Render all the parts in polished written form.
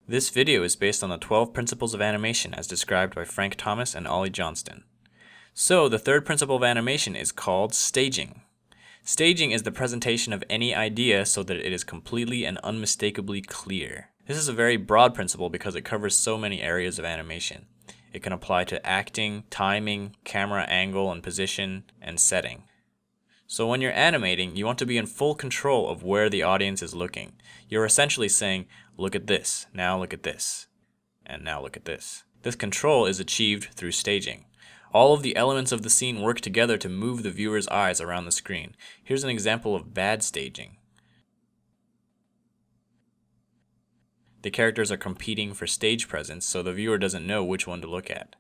This video is based on the 12 principles of animation as described by Frank Thomas and Ollie Johnston. So, the third principle of animation is called staging. Staging is the presentation of any idea so that it is completely and unmistakably clear. This is a very broad principle because it covers so many areas of animation. It can apply to acting, timing, camera angle and position, and setting. So when you're animating, you want to be in full control of where the audience is looking. You're essentially saying, look at this, now look at this, and now look at this. This control is achieved through staging. All of the elements of the scene work together to move the viewer's eyes around the screen. Here's an example of bad staging. The characters are competing for stage presence, so the viewer doesn't know which one to look at.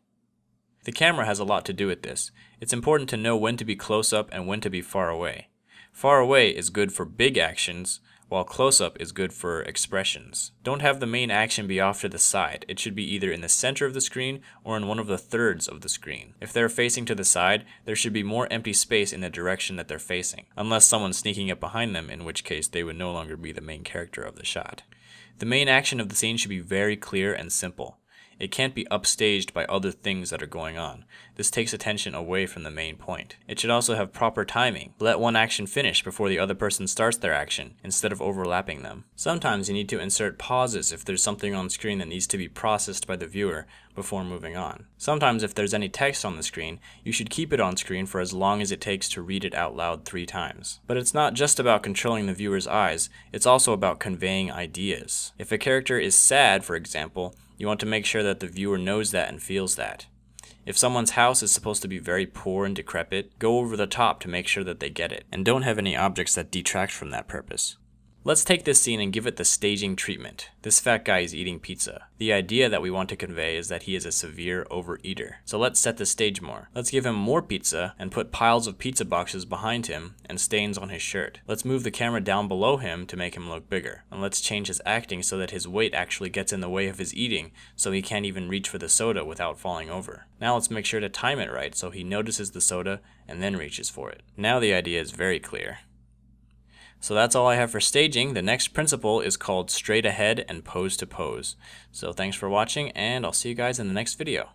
The camera has a lot to do with this. It's important to know when to be close up and when to be far away. Far away is good for big actions, while close up is good for expressions. Don't have the main action be off to the side. It should be either in the center of the screen or in one of the thirds of the screen. If they're facing to the side, there should be more empty space in the direction that they're facing, unless someone's sneaking up behind them, in which case they would no longer be the main character of the shot. The main action of the scene should be very clear and simple. It can't be upstaged by other things that are going on. This takes attention away from the main point. It should also have proper timing. Let one action finish before the other person starts their action, instead of overlapping them. Sometimes you need to insert pauses if there's something on screen that needs to be processed by the viewer before moving on. Sometimes if there's any text on the screen, you should keep it on screen for as long as it takes to read it out loud 3 times. But it's not just about controlling the viewer's eyes, it's also about conveying ideas. If a character is sad, for example, you want to make sure that the viewer knows that and feels that. If someone's house is supposed to be very poor and decrepit, go over the top to make sure that they get it, and don't have any objects that detract from that purpose. Let's take this scene and give it the staging treatment. This fat guy is eating pizza. The idea that we want to convey is that he is a severe overeater. So let's set the stage more. Let's give him more pizza and put piles of pizza boxes behind him and stains on his shirt. Let's move the camera down below him to make him look bigger. And let's change his acting so that his weight actually gets in the way of his eating, so he can't even reach for the soda without falling over. Now let's make sure to time it right so he notices the soda and then reaches for it. Now the idea is very clear. So that's all I have for staging. The next principle is called straight ahead and pose to pose. So thanks for watching, and I'll see you guys in the next video.